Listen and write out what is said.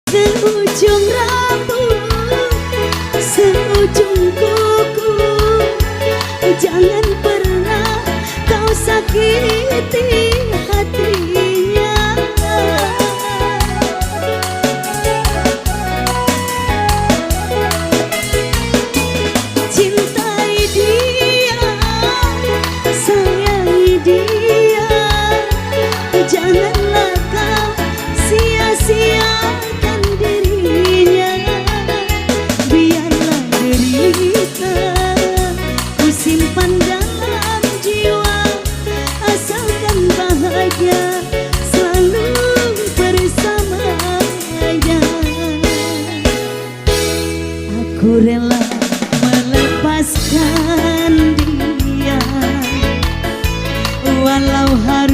seujung rambut, seujung kuku. Jangan pernah kau sakiti hatinya. Cintai dia, sayangi dia, janganlah kau sia-siakan dirinya. Biarlah derita ku simpan dalam jiwa, asalkan bahagia selalu bersamanya. Aku rela melepaskan dia walau harus